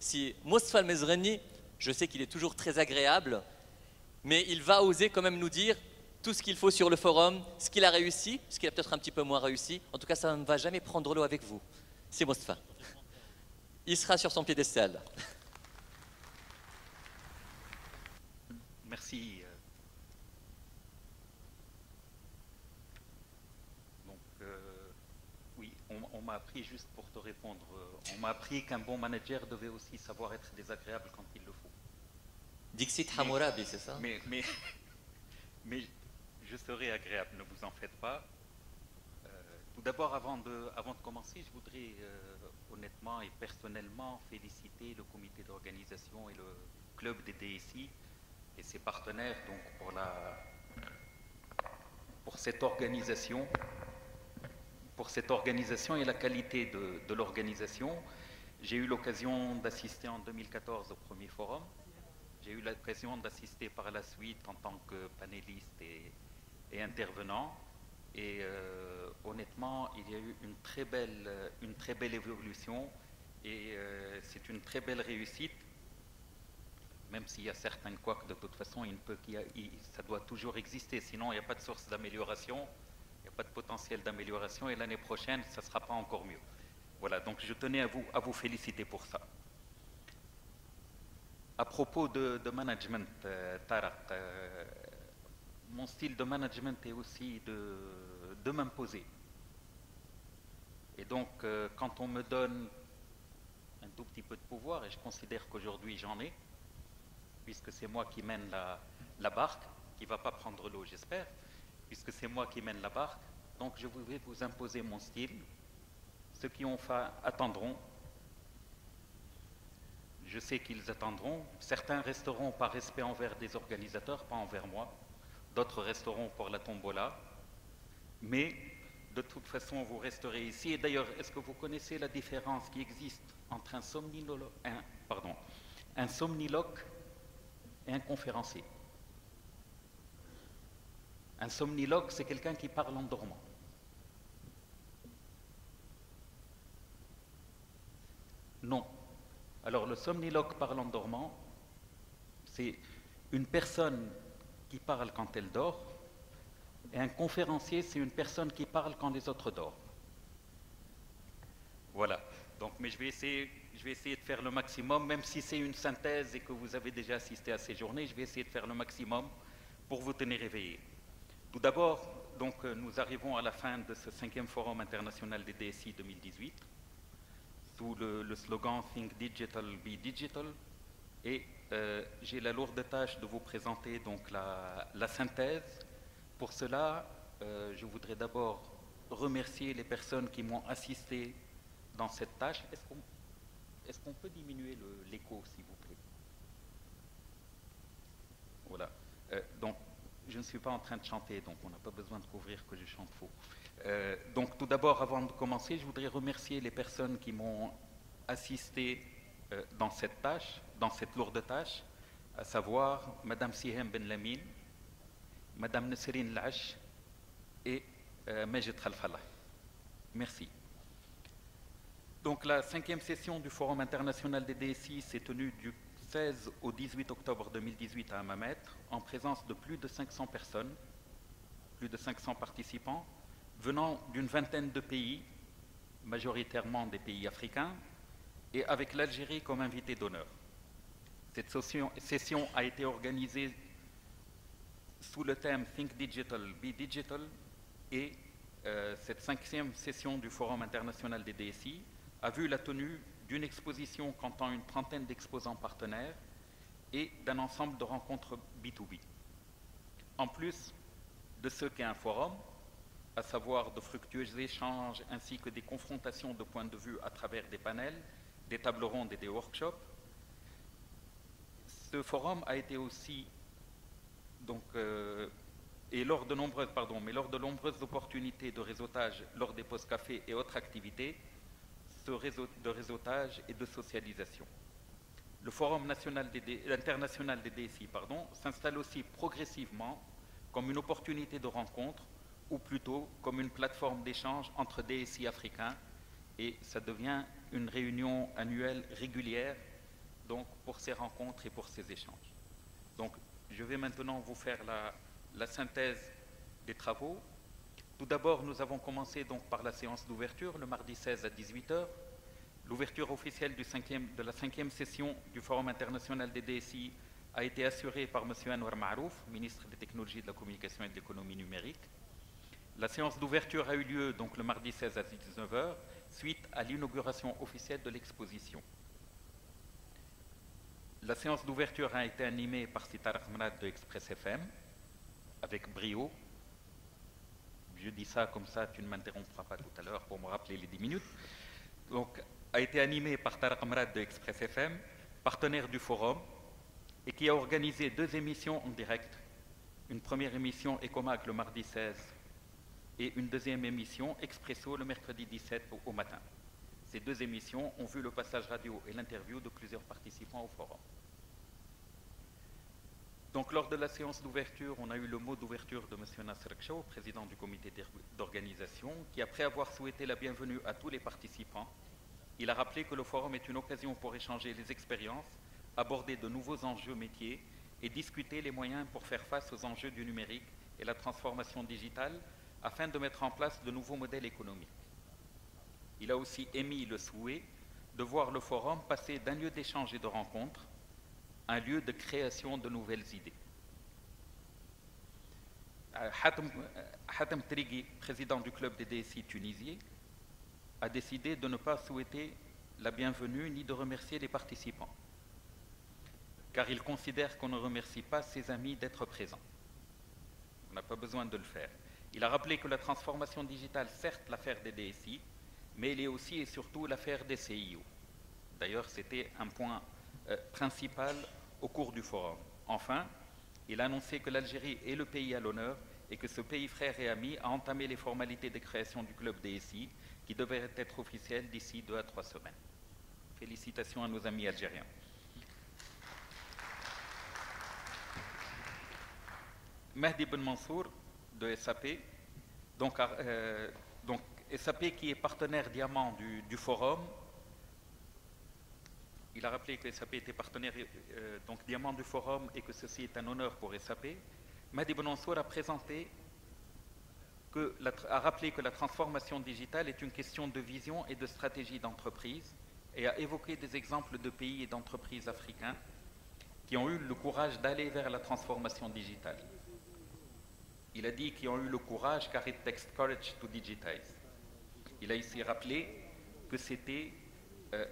si Mostafa Al-Mezrani, je sais qu'il est toujours très agréable, mais il va oser quand même nous dire tout ce qu'il faut sur le forum, ce qu'il a réussi, ce qu'il a peut-être un petit peu moins réussi. En tout cas, ça ne va jamais prendre l'eau avec vous. C'est Mostafa. Il sera sur son piédestal. Merci. Donc, oui, on m'a appris, juste pour te répondre, on m'a appris qu'un bon manager devait aussi savoir être désagréable quand il le faut. Dixit Hammurabi, c'est ça? Mais je serai agréable, ne vous en faites pas. Tout d'abord, avant de commencer, je voudrais honnêtement et personnellement féliciter le comité d'organisation et le club des DSI et ses partenaires donc pour cette organisation et la qualité de l'organisation. J'ai eu l'occasion d'assister en 2014 au premier forum. J'ai eu l'occasion d'assister par la suite en tant que panéliste et intervenant. Et honnêtement, il y a eu une très belle évolution et c'est une très belle réussite. Même s'il y a certains couacs, de toute façon, ça doit toujours exister. Sinon, il n'y a pas de source d'amélioration, il n'y a pas de potentiel d'amélioration. Et l'année prochaine, ça ne sera pas encore mieux. Voilà, donc je tenais à vous féliciter pour ça. À propos de management, Tarek, mon style de management est aussi de m'imposer. Et donc, quand on me donne un tout petit peu de pouvoir, et je considère qu'aujourd'hui j'en ai, puisque c'est moi qui mène la barque, qui ne va pas prendre l'eau, j'espère, puisque c'est moi qui mène la barque, donc je vais vous imposer mon style. Ceux qui ont faim attendront. Je sais qu'ils attendront. Certains resteront par respect envers des organisateurs, pas envers moi. D'autres resteront pour la tombola. Mais de toute façon, vous resterez ici. Et d'ailleurs, est-ce que vous connaissez la différence qui existe entre un somniloque et un conférencier? Un somniloque, c'est quelqu'un qui parle en dormant. Non. Alors le somniloque parle en dormant, c'est une personne qui parle quand elle dort, et un conférencier, c'est une personne qui parle quand les autres dorment. Voilà. Donc, mais je vais essayer de faire le maximum, même si c'est une synthèse et que vous avez déjà assisté à ces journées, je vais essayer de faire le maximum pour vous tenir éveillés. Tout d'abord, donc, nous arrivons à la fin de ce 5e Forum international des DSI 2018, sous le slogan Think Digital, Be Digital, et j'ai la lourde tâche de vous présenter donc la synthèse. Pour cela, je voudrais d'abord remercier les personnes qui m'ont assisté dans cette tâche. Est-ce qu'on peut diminuer l'écho, s'il vous plaît? Voilà. Donc, je ne suis pas en train de chanter, donc on n'a pas besoin de couvrir que je chante faux. Donc, tout d'abord, avant de commencer, je voudrais remercier les personnes qui m'ont assisté dans cette tâche, dans cette lourde tâche, à savoir Madame Sihem Ben Lamine, Madame Nesrine Lash et Majid Khalfallah. Merci. Donc la 5e session du Forum international des DSI s'est tenue du 16 au 18 octobre 2018 à Hammamet, en présence de plus de 500 personnes, plus de 500 participants, venant d'une vingtaine de pays, majoritairement des pays africains, et avec l'Algérie comme invité d'honneur. Cette session a été organisée sous le thème Think Digital, Be Digital, et cette 5e session du Forum international des DSI a vu la tenue d'une exposition comptant une trentaine d'exposants partenaires et d'un ensemble de rencontres B2B. En plus de ce qu'est un forum, à savoir de fructueux échanges ainsi que des confrontations de points de vue à travers des panels, des tables rondes et des workshops, ce forum a été aussi lors de nombreuses opportunités de réseautage lors des postes cafés et autres activités, de réseautage et de socialisation. Le Forum international des DSI s'installe aussi progressivement comme une opportunité de rencontre, ou plutôt comme une plateforme d'échange entre DSI africains, et ça devient une réunion annuelle régulière donc, pour ces rencontres et pour ces échanges. Donc, je vais maintenant vous faire la synthèse des travaux. Tout d'abord, nous avons commencé donc par la séance d'ouverture, le mardi 16 à 18 h, l'ouverture officielle de la 5e session du Forum international des DSI a été assurée par M. Anwar Maarouf, ministre des Technologies, de la Communication et de l'Économie numérique. La séance d'ouverture a eu lieu donc le mardi 16 à 19 h, suite à l'inauguration officielle de l'exposition. La séance d'ouverture a été animée par Sitar Ahmad de Express FM, avec brio. Je dis ça comme ça, tu ne m'interrompras pas tout à l'heure pour me rappeler les 10 minutes. Donc, a été animée par Tarek Amrad de Express FM, partenaire du forum, et qui a organisé 2 émissions en direct. Une première émission Ecomac le mardi 16 et une deuxième émission Expresso le mercredi 17 au matin. Ces 2 émissions ont vu le passage radio et l'interview de plusieurs participants au forum. Donc, lors de la séance d'ouverture, on a eu le mot d'ouverture de M. Nasser Kchaou, président du comité d'organisation, qui, après avoir souhaité la bienvenue à tous les participants, il a rappelé que le forum est une occasion pour échanger les expériences, aborder de nouveaux enjeux métiers et discuter les moyens pour faire face aux enjeux du numérique et la transformation digitale afin de mettre en place de nouveaux modèles économiques. Il a aussi émis le souhait de voir le forum passer d'un lieu d'échange et de rencontre un lieu de création de nouvelles idées. Hatem Trigui, président du club des DSI tunisiens, a décidé de ne pas souhaiter la bienvenue ni de remercier les participants, car il considère qu'on ne remercie pas ses amis d'être présents. On n'a pas besoin de le faire. Il a rappelé que la transformation digitale, certes l'affaire des DSI, mais elle est aussi et surtout l'affaire des CIO. D'ailleurs, c'était un point principal au cours du forum. Enfin, il a annoncé que l'Algérie est le pays à l'honneur et que ce pays frère et ami a entamé les formalités de création du club DSI qui devrait être officiel d'ici 2 à 3 semaines. Félicitations à nos amis algériens. Mehdi Ben Mansour de SAP, donc SAP qui est partenaire diamant du forum. Il a rappelé que SAP était partenaire donc diamant du forum et que ceci est un honneur pour SAP. Mehdi Ben Mansour a rappelé que la transformation digitale est une question de vision et de stratégie d'entreprise et a évoqué des exemples de pays et d'entreprises africains qui ont eu le courage d'aller vers la transformation digitale. Il a dit qu'ils ont eu le courage car it takes courage to digitize. Il a ici rappelé que c'était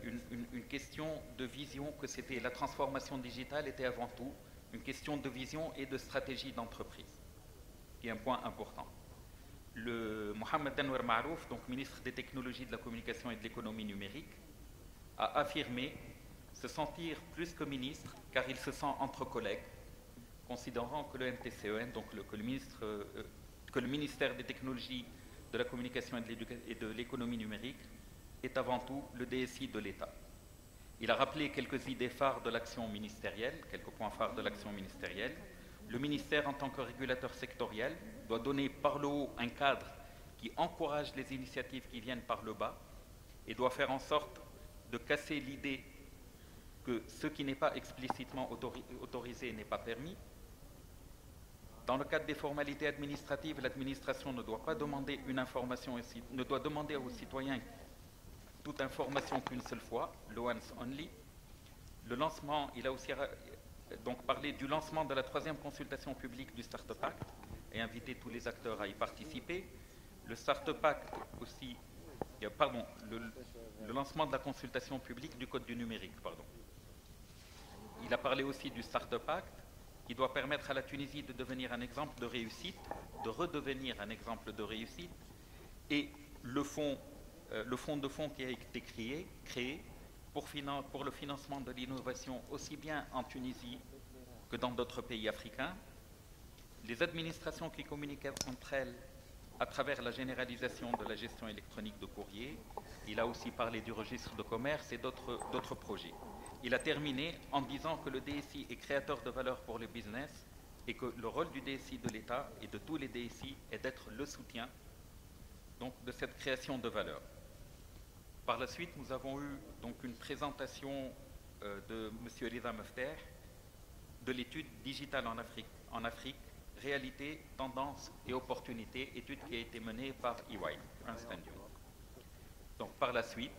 une question de vision, que c'était la transformation digitale était avant tout une question de vision et de stratégie d'entreprise, qui est un point important. Le Mohamed Anwar Maarouf, donc ministre des Technologies, de la Communication et de l'Économie numérique, a affirmé se sentir plus que ministre car il se sent entre collègues, considérant que le MTCEN, donc que le ministère des Technologies, de la Communication et de l'Économie numérique est avant tout le DSI de l'État. Il a rappelé quelques idées phares de l'action ministérielle, quelques points phares de l'action ministérielle. Le ministère, en tant que régulateur sectoriel, doit donner par le haut un cadre qui encourage les initiatives qui viennent par le bas et doit faire en sorte de casser l'idée que ce qui n'est pas explicitement autorisé n'est pas permis. Dans le cadre des formalités administratives, l'administration ne doit pas demander une information, ne doit demander aux citoyens toute information qu'une seule fois, le once only. Le lancement, il a aussi donc parlé du lancement de la 3e consultation publique du Startup Act et invité tous les acteurs à y participer. Le Startup Act aussi, le lancement de la consultation publique du Code du numérique, Il a parlé aussi du Startup Act, qui doit permettre à la Tunisie de devenir un exemple de réussite, de redevenir un exemple de réussite, et le fonds de fonds qui a été créé pour le financement de l'innovation aussi bien en Tunisie que dans d'autres pays africains. Les administrations qui communiquent entre elles à travers la généralisation de la gestion électronique de courrier. Il a aussi parlé du registre de commerce et d'autres projets. Il a terminé en disant que le DSI est créateur de valeur pour le business et que le rôle du DSI de l'État et de tous les DSI est d'être le soutien donc, de cette création de valeur. Par la suite, nous avons eu donc une présentation de M. Rida Mefteh de l'étude Digitale en Afrique, réalité, tendance et opportunités, étude qui a été menée par EY, Ernst & Young. Donc par la suite,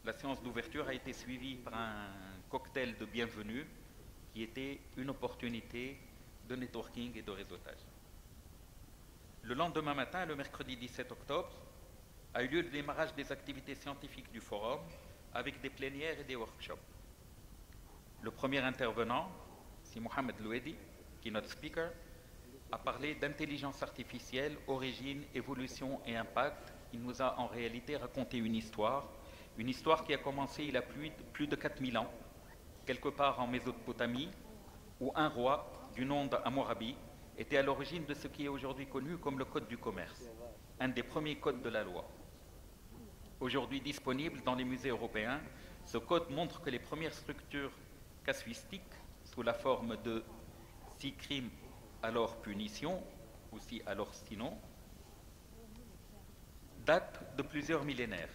la séance d'ouverture a été suivie par un cocktail de bienvenue qui était une opportunité de networking et de réseautage. Le lendemain matin, le mercredi 17 octobre, a eu lieu le démarrage des activités scientifiques du forum avec des plénières et des workshops. Le premier intervenant, c'est Mohamed Louedi, qui est notre speaker, a parlé d'intelligence artificielle, origine, évolution et impact. Il nous a en réalité raconté une histoire qui a commencé il y a plus de 4000 ans, quelque part en Mésopotamie, où un roi du nom d'Hammurabi était à l'origine de ce qui est aujourd'hui connu comme le Code du commerce, un des premiers codes de la loi. Aujourd'hui disponible dans les musées européens, ce code montre que les premières structures casuistiques, sous la forme de si crime, alors punition, ou si alors sinon, datent de plusieurs millénaires.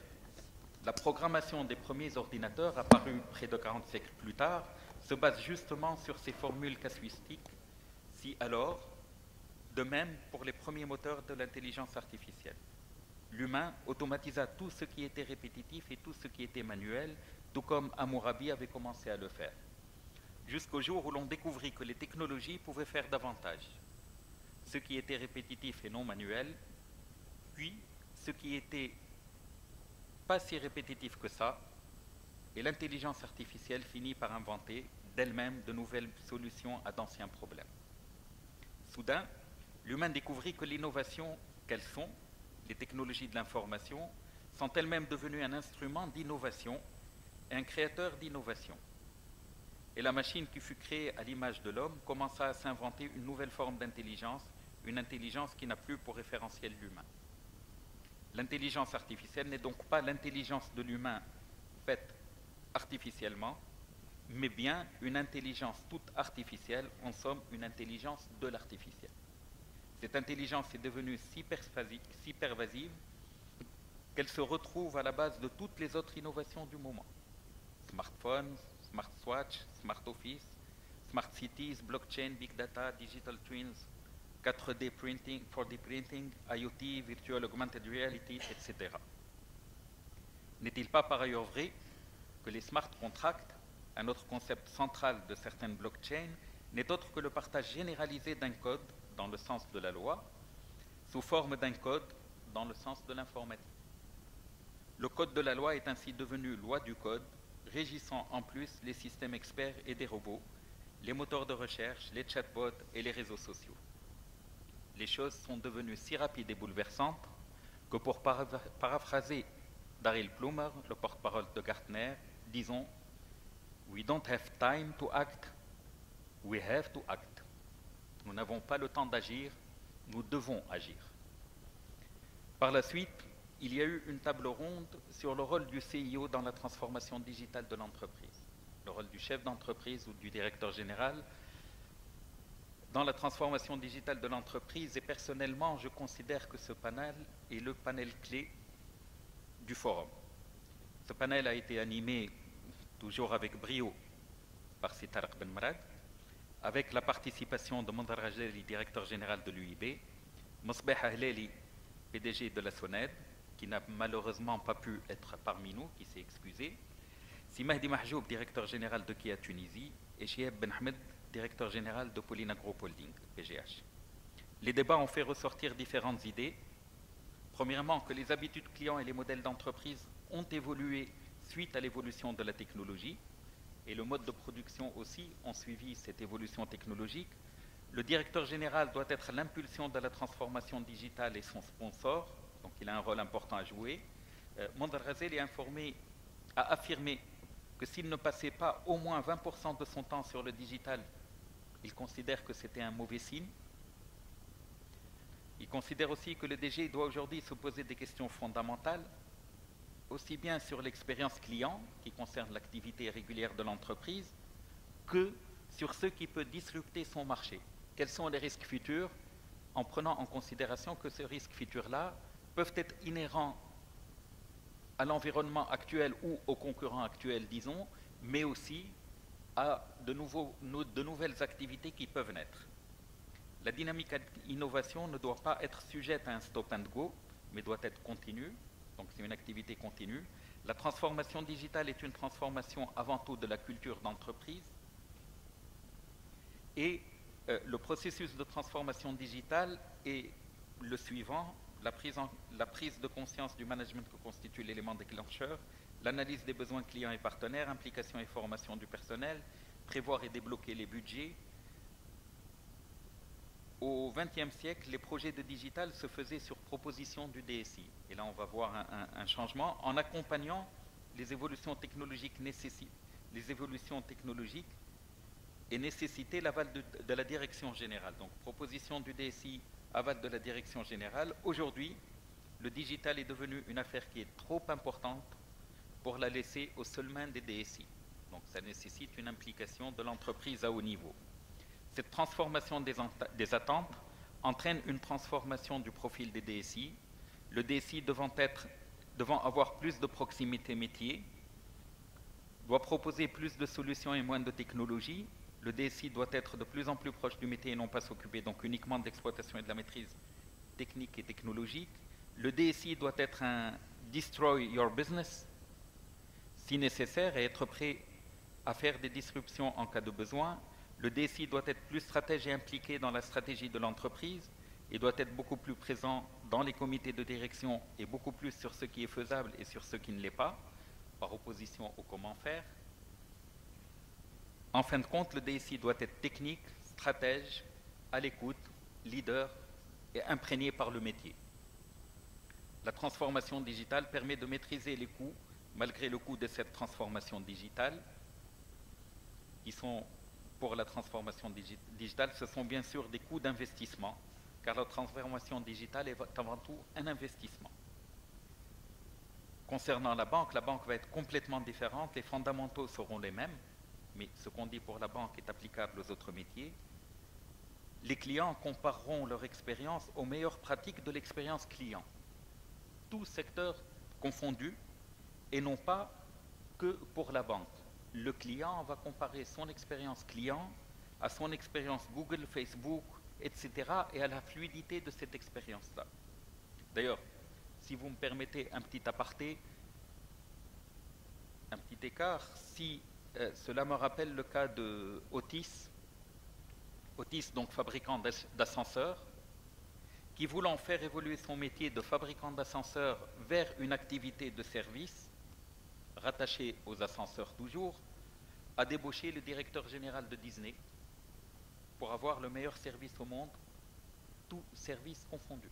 La programmation des premiers ordinateurs, apparus près de 40 siècles plus tard, se base justement sur ces formules casuistiques, si alors, de même pour les premiers moteurs de l'intelligence artificielle. L'humain automatisa tout ce qui était répétitif et tout ce qui était manuel, tout comme Hammurabi avait commencé à le faire. Jusqu'au jour où l'on découvrit que les technologies pouvaient faire davantage. Ce qui était répétitif et non manuel, puis ce qui était pas si répétitif que ça, et l'intelligence artificielle finit par inventer d'elle-même de nouvelles solutions à d'anciens problèmes. Soudain, l'humain découvrit que l'innovation qu'elles sont, les technologies de l'information, sont elles-mêmes devenues un instrument d'innovation et un créateur d'innovation. Et la machine qui fut créée à l'image de l'homme commença à s'inventer une nouvelle forme d'intelligence, une intelligence qui n'a plus pour référentiel l'humain. L'intelligence artificielle n'est donc pas l'intelligence de l'humain faite artificiellement, mais bien une intelligence toute artificielle, en somme une intelligence de l'artificiel. Cette intelligence est devenue si pervasive qu'elle se retrouve à la base de toutes les autres innovations du moment. Smartphones, smartwatch, smart office, smart cities, blockchain, big data, digital twins, 4D printing, 4D printing, IoT, virtual augmented reality, etc. N'est-il pas par ailleurs vrai que les smart contracts, un autre concept central de certaines blockchains, n'est autre que le partage généralisé d'un code dans le sens de la loi, sous forme d'un code dans le sens de l'informatique. Le code de la loi est ainsi devenu loi du code, régissant en plus les systèmes experts et des robots, les moteurs de recherche, les chatbots et les réseaux sociaux. Les choses sont devenues si rapides et bouleversantes que pour paraphraser Daryl Plummer, le porte-parole de Gartner, disons « We don't have time to act, we have to act ». Nous n'avons pas le temps d'agir, nous devons agir. Par la suite, il y a eu une table ronde sur le rôle du CIO dans la transformation digitale de l'entreprise, le rôle du chef d'entreprise ou du directeur général dans la transformation digitale de l'entreprise, et personnellement, je considère que ce panel est le panel clé du forum. Ce panel a été animé toujours avec brio par Sitarq Ben Marad, avec la participation de Mondar Rajeli, directeur général de l'UIB, Mosbeh Ahleli, PDG de la SONED, qui n'a malheureusement pas pu être parmi nous, qui s'est excusé, Si Mahdi Mahjoub, directeur général de Kia Tunisie, et Chieb Ben Ahmed, directeur général de Pauline Agro Holding, PGH. Les débats ont fait ressortir différentes idées. Premièrement, que les habitudes clients et les modèles d'entreprise ont évolué suite à l'évolution de la technologie, et le mode de production aussi ont suivi cette évolution technologique. Le directeur général doit être l'impulsion de la transformation digitale et son sponsor, donc il a un rôle important à jouer. Mondar Rajeli a affirmé que s'il ne passait pas au moins 20% de son temps sur le digital, il considère que c'était un mauvais signe. Il considère aussi que le DG doit aujourd'hui se poser des questions fondamentales, aussi bien sur l'expérience client, qui concerne l'activité régulière de l'entreprise, que sur ce qui peut disrupter son marché. Quels sont les risques futurs, en prenant en considération que ces risques futurs-là peuvent être inhérents à l'environnement actuel ou aux concurrents actuels, disons, mais aussi à de nouvelles activités qui peuvent naître. La dynamique innovation ne doit pas être sujette à un stop and go, mais doit être continue, donc c'est une activité continue. La transformation digitale est une transformation avant tout de la culture d'entreprise, et le processus de transformation digitale est le suivant: la prise de conscience du management que constitue l'élément déclencheur, l'analyse des besoins clients et partenaires, implication et formation du personnel, prévoir et débloquer les budgets. Au XXe siècle, les projets de digital se faisaient sur proposition du DSI. Et là, on va voir un changement en accompagnant les évolutions technologiques et nécessiter l'aval de la direction générale. Donc, proposition du DSI, aval de la direction générale. Aujourd'hui, le digital est devenu une affaire qui est trop importante pour la laisser aux seules mains des DSI. Donc, ça nécessite une implication de l'entreprise à haut niveau. Cette transformation des attentes entraîne une transformation du profil des DSI, le DSI devant avoir plus de proximité métier, doit proposer plus de solutions et moins de technologies. Le DSI doit être de plus en plus proche du métier et non pas s'occuper donc uniquement de l'exploitation et de la maîtrise technique et technologique. Le DSI doit être un destroy your business si nécessaire et être prêt à faire des disruptions en cas de besoin. Le DSI doit être plus stratège et impliqué dans la stratégie de l'entreprise et doit être beaucoup plus présent dans les comités de direction et beaucoup plus sur ce qui est faisable et sur ce qui ne l'est pas, par opposition au comment faire. En fin de compte, le DSI doit être technique, stratège, à l'écoute, leader et imprégné par le métier. La transformation digitale permet de maîtriser les coûts, malgré le coût de cette transformation digitale, qui sont pour la transformation digitale, ce sont bien sûr des coûts d'investissement, car la transformation digitale est avant tout un investissement. Concernant la banque va être complètement différente, les fondamentaux seront les mêmes, mais ce qu'on dit pour la banque est applicable aux autres métiers. Les clients compareront leur expérience aux meilleures pratiques de l'expérience client, tout secteur confondu, et non pas que pour la banque. Le client va comparer son expérience client à son expérience Google, Facebook, etc. et à la fluidité de cette expérience-là. D'ailleurs, si vous me permettez un petit aparté, un petit écart, si cela me rappelle le cas de Otis, donc fabricant d'ascenseurs, qui voulant faire évoluer son métier de fabricant d'ascenseurs vers une activité de service, rattaché aux ascenseurs toujours, a débauché le directeur général de Disney pour avoir le meilleur service au monde, tout service confondu.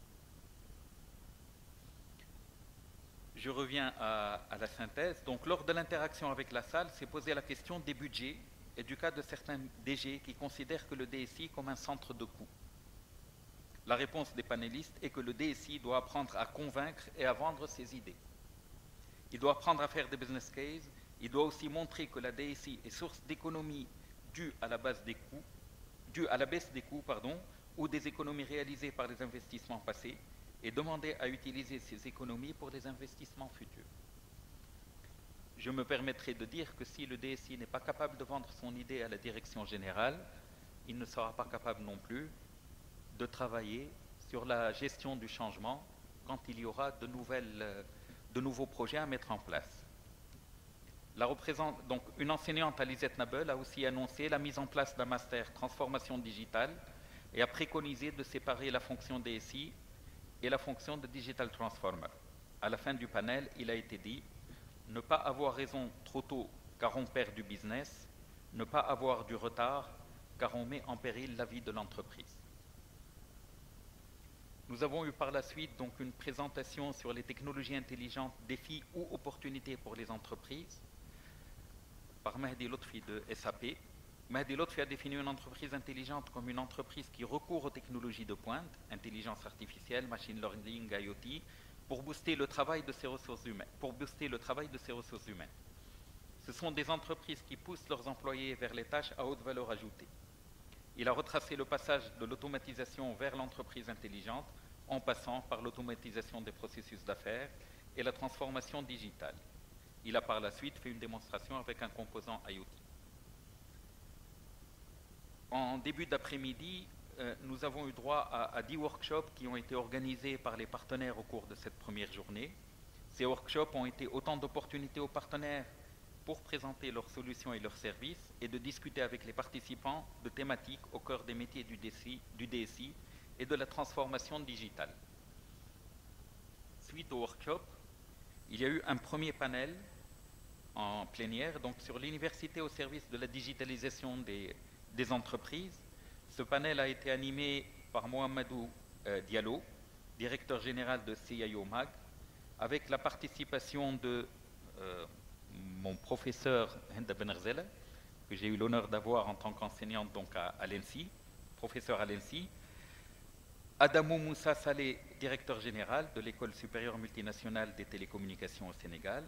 Je reviens à la synthèse. Donc, lors de l'interaction avec la salle, s'est posé la question des budgets et du cas de certains DG qui considèrent que le DSI comme un centre de coût. La réponse des panélistes est que le DSI doit apprendre à convaincre et à vendre ses idées. Il doit apprendre à faire des business cases. Il doit aussi montrer que la DSI est source d'économies due à la baisse des coûts, ou des économies réalisées par les investissements passés, et demander à utiliser ces économies pour les investissements futurs. Je me permettrai de dire que si le DSI n'est pas capable de vendre son idée à la direction générale, il ne sera pas capable non plus de travailler sur la gestion du changement quand il y aura de nouveaux projets à mettre en place. Donc, une enseignante à l'ISET-Nabel a aussi annoncé la mise en place d'un master transformation digitale et a préconisé de séparer la fonction DSI et la fonction de Digital Transformer. À la fin du panel, il a été dit « Ne pas avoir raison trop tôt car on perd du business, ne pas avoir du retard car on met en péril la vie de l'entreprise ». Nous avons eu par la suite donc une présentation sur les technologies intelligentes, défis ou opportunités pour les entreprises par Mehdi Lotfi de SAP. Mehdi Lotfi a défini une entreprise intelligente comme une entreprise qui recourt aux technologies de pointe, intelligence artificielle, machine learning, IoT, pour booster le travail de ses ressources humaines. Ce sont des entreprises qui poussent leurs employés vers les tâches à haute valeur ajoutée. Il a retracé le passage de l'automatisation vers l'entreprise intelligente en passant par l'automatisation des processus d'affaires et la transformation digitale. Il a par la suite fait une démonstration avec un composant IoT. En début d'après-midi, nous avons eu droit à 10 workshops qui ont été organisés par les partenaires au cours de cette première journée. Ces workshops ont été autant d'opportunités aux partenaires pour présenter leurs solutions et leurs services et de discuter avec les participants de thématiques au cœur des métiers du DSI et de la transformation digitale. Suite au workshop, il y a eu un premier panel en plénière, donc sur l'université au service de la digitalisation des entreprises. Ce panel a été animé par Mohamedou Diallo, directeur général de CIO MAG, avec la participation de mon professeur Henda Benerzela, que j'ai eu l'honneur d'avoir en tant qu'enseignante donc à l'ENSI, professeur à l'ENSI, Adamou Moussa Saleh, directeur général de l'École supérieure multinationale des télécommunications au Sénégal,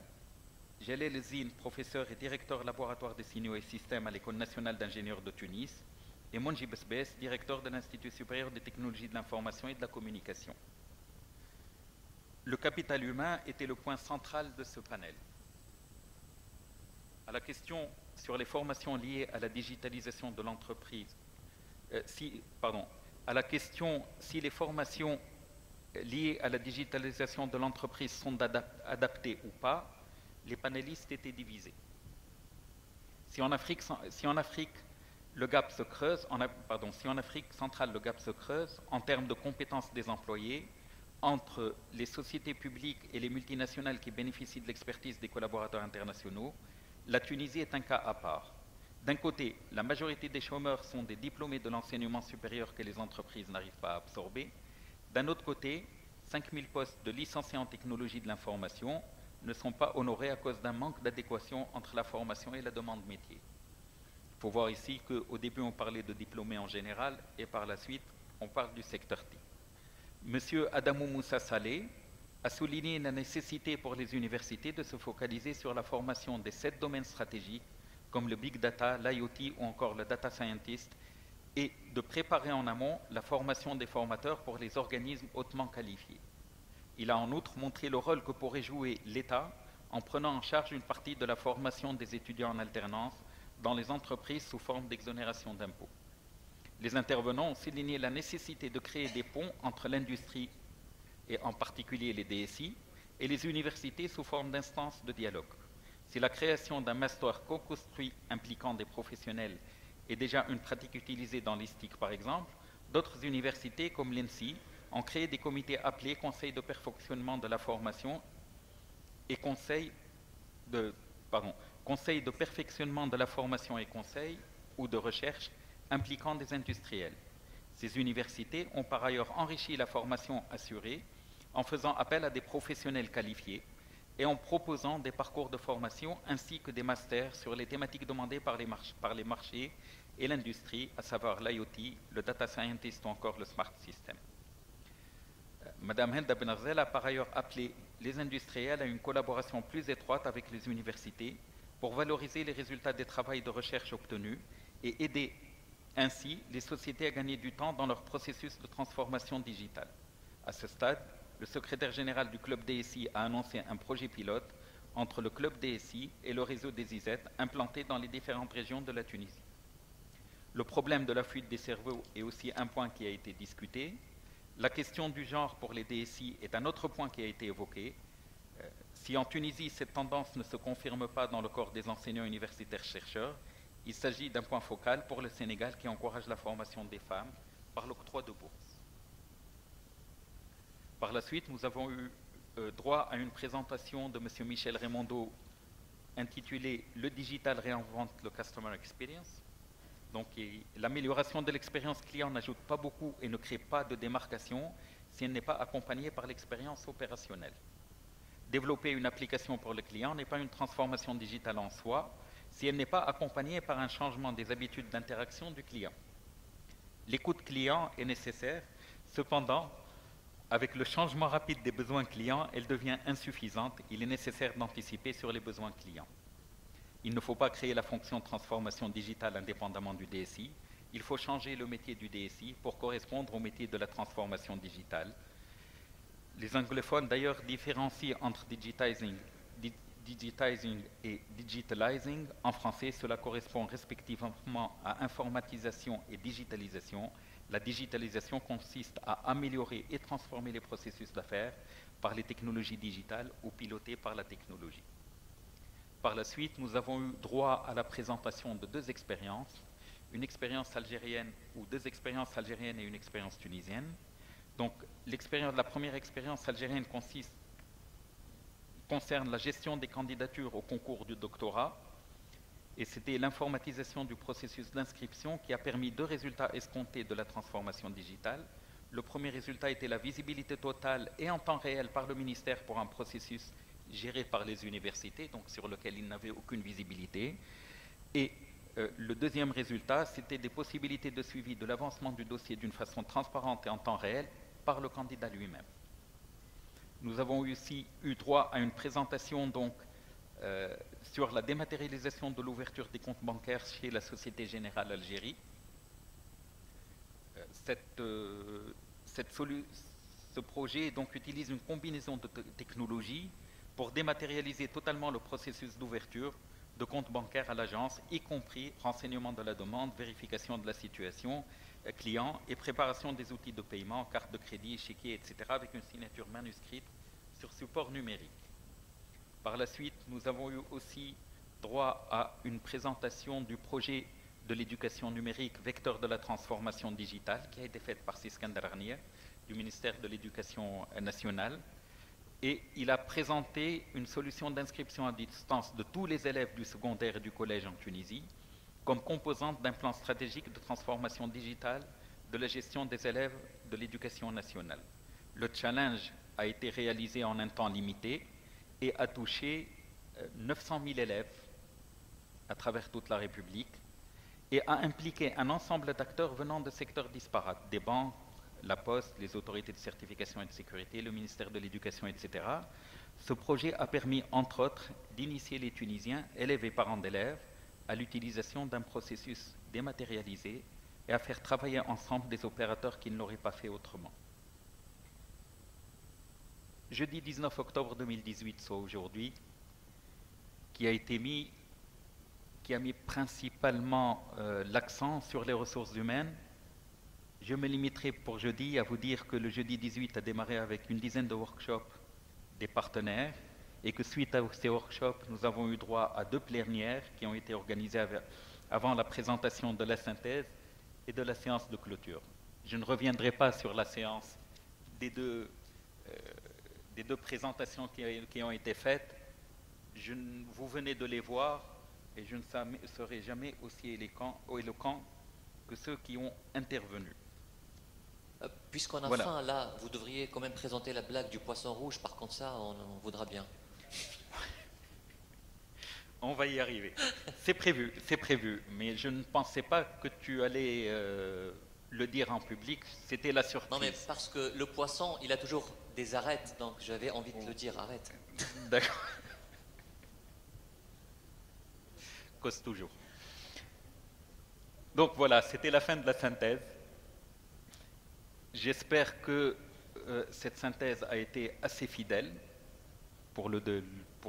Jalel Zine, professeur et directeur laboratoire des signaux et systèmes à l'École nationale d'ingénieurs de Tunis, et Monji Besbes, directeur de l'Institut supérieur des technologies de l'information et de la communication. Le capital humain était le point central de ce panel. À la question sur les formations liées à la digitalisation de l'entreprise, à la question si les formations liées à la digitalisation de l'entreprise sont adaptées ou pas, les panélistes étaient divisés. Si en Afrique le gap se creuse, si en Afrique centrale le gap se creuse en termes de compétences des employés entre les sociétés publiques et les multinationales qui bénéficient de l'expertise des collaborateurs internationaux, la Tunisie est un cas à part. D'un côté, la majorité des chômeurs sont des diplômés de l'enseignement supérieur que les entreprises n'arrivent pas à absorber. D'un autre côté, 5000 postes de licenciés en technologie de l'information ne sont pas honorés à cause d'un manque d'adéquation entre la formation et la demande métier. Il faut voir ici qu'au début on parlait de diplômés en général et par la suite on parle du secteur TI. Monsieur Adamou Moussa Saleh a souligné la nécessité pour les universités de se focaliser sur la formation des 7 domaines stratégiques comme le Big Data, l'IoT ou encore le Data Scientist et de préparer en amont la formation des formateurs pour les organismes hautement qualifiés. Il a en outre montré le rôle que pourrait jouer l'État en prenant en charge une partie de la formation des étudiants en alternance dans les entreprises sous forme d'exonération d'impôts. Les intervenants ont souligné la nécessité de créer des ponts entre l'industrie, et en particulier les DSI, et les universités sous forme d'instances de dialogue. Si la création d'un master co-construit impliquant des professionnels est déjà une pratique utilisée dans l'ISTIC par exemple, d'autres universités comme l'ENSI ont créé des comités appelés conseils de perfectionnement de la formation et conseils de perfectionnement de la formation et conseils ou de recherche impliquant des industriels. Ces universités ont par ailleurs enrichi la formation assurée en faisant appel à des professionnels qualifiés et en proposant des parcours de formation ainsi que des masters sur les thématiques demandées par les marchés et l'industrie, à savoir l'IoT, le Data Scientist ou encore le Smart System. Madame Henda Benerzela a par ailleurs appelé les industriels à une collaboration plus étroite avec les universités pour valoriser les résultats des travaux de recherche obtenus et aider ainsi les sociétés à gagner du temps dans leur processus de transformation digitale. À ce stade, le secrétaire général du club DSI a annoncé un projet pilote entre le club DSI et le réseau des IZ implanté dans les différentes régions de la Tunisie. Le problème de la fuite des cerveaux est aussi un point qui a été discuté. La question du genre pour les DSI est un autre point qui a été évoqué. Si en Tunisie cette tendance ne se confirme pas dans le corps des enseignants universitaires chercheurs, il s'agit d'un point focal pour le Sénégal qui encourage la formation des femmes par l'octroi de bourses. Par la suite, nous avons eu droit à une présentation de M. Michel Raimondo intitulée « Le digital réinvente le Customer Experience ». Donc l'amélioration de l'expérience client n'ajoute pas beaucoup et ne crée pas de démarcation si elle n'est pas accompagnée par l'expérience opérationnelle. Développer une application pour le client n'est pas une transformation digitale en soi si elle n'est pas accompagnée par un changement des habitudes d'interaction du client. L'écoute client est nécessaire, cependant, avec le changement rapide des besoins clients, elle devient insuffisante. Il est nécessaire d'anticiper sur les besoins clients. Il ne faut pas créer la fonction de transformation digitale indépendamment du DSI. Il faut changer le métier du DSI pour correspondre au métier de la transformation digitale. Les anglophones d'ailleurs différencient entre digitizing et digitalizing. En français, cela correspond respectivement à informatisation et digitalisation. La digitalisation consiste à améliorer et transformer les processus d'affaires par les technologies digitales ou pilotées par la technologie. Par la suite, nous avons eu droit à la présentation de deux expériences, une expérience algérienne ou deux expériences algériennes et une expérience tunisienne. Donc, la première expérience algérienne concerne la gestion des candidatures au concours du doctorat, et c'était l'informatisation du processus d'inscription qui a permis deux résultats escomptés de la transformation digitale. Le premier résultat était la visibilité totale et en temps réel par le ministère pour un processus géré par les universités, donc sur lequel il n'avait aucune visibilité. Et le deuxième résultat, c'était des possibilités de suivi de l'avancement du dossier d'une façon transparente et en temps réel par le candidat lui-même. Nous avons aussi eu droit à une présentation donc, sur la dématérialisation de l'ouverture des comptes bancaires chez la Société Générale Algérie. Ce projet donc, utilise une combinaison de technologies pour dématérialiser totalement le processus d'ouverture de comptes bancaires à l'agence, y compris renseignement de la demande, vérification de la situation client et préparation des outils de paiement, carte de crédit, échiquier, etc., avec une signature manuscrite sur support numérique. Par la suite, nous avons eu aussi droit à une présentation du projet de l'éducation numérique vecteur de la transformation digitale qui a été faite par Siskander Arnier du ministère de l'Éducation nationale. Et il a présenté une solution d'inscription à distance de tous les élèves du secondaire et du collège en Tunisie comme composante d'un plan stratégique de transformation digitale de la gestion des élèves de l'éducation nationale. Le challenge a été réalisé en un temps limité et a touché 900 000 élèves à travers toute la République et a impliqué un ensemble d'acteurs venant de secteurs disparates, des banques, la Poste, les autorités de certification et de sécurité, le ministère de l'Éducation, etc. Ce projet a permis, entre autres, d'initier les Tunisiens, élèves et parents d'élèves, à l'utilisation d'un processus dématérialisé et à faire travailler ensemble des opérateurs qui ne l'auraient pas fait autrement. Jeudi 19 octobre 2018, soit aujourd'hui, qui a mis principalement l'accent sur les ressources humaines. Je me limiterai pour jeudi à vous dire que le jeudi 18 a démarré avec une dizaine de workshops des partenaires et que suite à ces workshops, nous avons eu droit à deux plénières qui ont été organisées avant la présentation de la synthèse et de la séance de clôture. Je ne reviendrai pas sur la séance des deux présentations qui ont été faites. Vous venez de les voir et je ne serai jamais aussi éloquent que ceux qui ont intervenu. Puisqu'on a faim là, vous devriez quand même présenter la blague du poisson rouge, par contre ça, on voudra bien. On va y arriver. C'est prévu, mais je ne pensais pas que tu allais le dire en public, c'était la surprise. Non mais parce que le poisson, il a toujours des arêtes, donc j'avais envie de le dire, arrête. D'accord. Cause toujours. Donc voilà, c'était la fin de la synthèse. J'espère que cette synthèse a été assez fidèle pour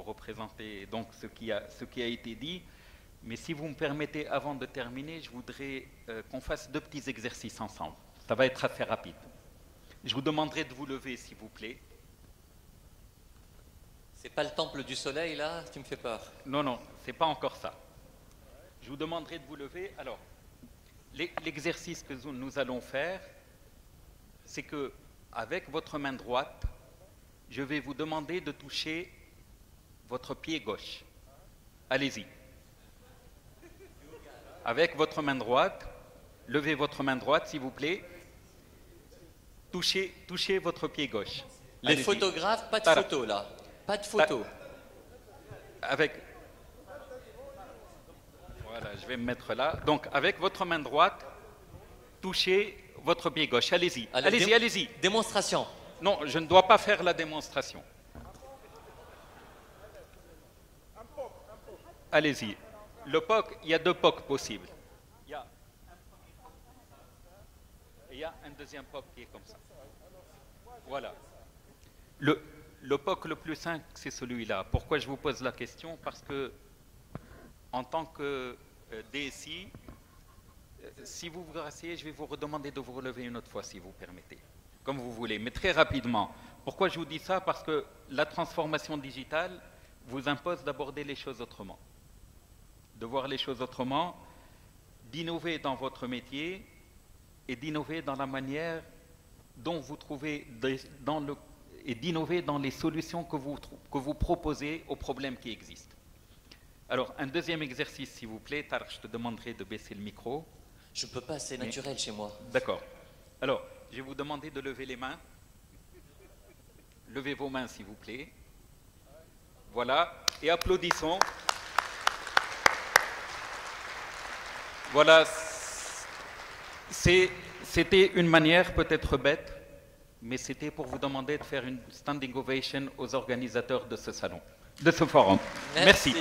représenter donc ce qui a été dit. Mais si vous me permettez, avant de terminer, je voudrais qu'on fasse deux petits exercices ensemble. Ça va être assez rapide. Je vous demanderai de vous lever, s'il vous plaît. C'est pas le temple du soleil, là? Tu me fais peur. Non, c'est pas encore ça. Je vous demanderai de vous lever. Alors, l'exercice que nous allons faire, c'est que, avec votre main droite, je vais vous demander de toucher votre pied gauche. Allez-y. Avec votre main droite, levez votre main droite, s'il vous plaît. Touchez votre pied gauche. Les photographes, pas de photo là. Pas de photo. Voilà, je vais me mettre là. Donc, avec votre main droite, touchez votre pied gauche. Allez-y. Allez-y. Démonstration. Non, je ne dois pas faire la démonstration. Allez-y. Le POC, il y a deux POC possibles. Il y a un deuxième POC qui est comme ça. Voilà. Le le POC le plus simple, c'est celui-là. Pourquoi je vous pose la question? Parce que, en tant que DSI, si vous vous rasseyez, je vais vous redemander de vous relever une autre fois, si vous permettez. Comme vous voulez, mais très rapidement. Pourquoi je vous dis ça? Parce que la transformation digitale vous impose d'aborder les choses autrement. De voir les choses autrement, d'innover dans votre métier et d'innover dans la manière dont vous trouvez, et d'innover dans les solutions que vous proposez aux problèmes qui existent. Alors, un deuxième exercice, s'il vous plaît. Tarek, je te demanderai de baisser le micro. Je ne peux pas, c'est naturel chez moi. D'accord. Alors, je vais vous demander de lever les mains. Levez vos mains, s'il vous plaît. Voilà, et applaudissons. Voilà, c'était une manière peut-être bête, mais c'était pour vous demander de faire une standing ovation aux organisateurs de ce salon, de ce forum. Merci.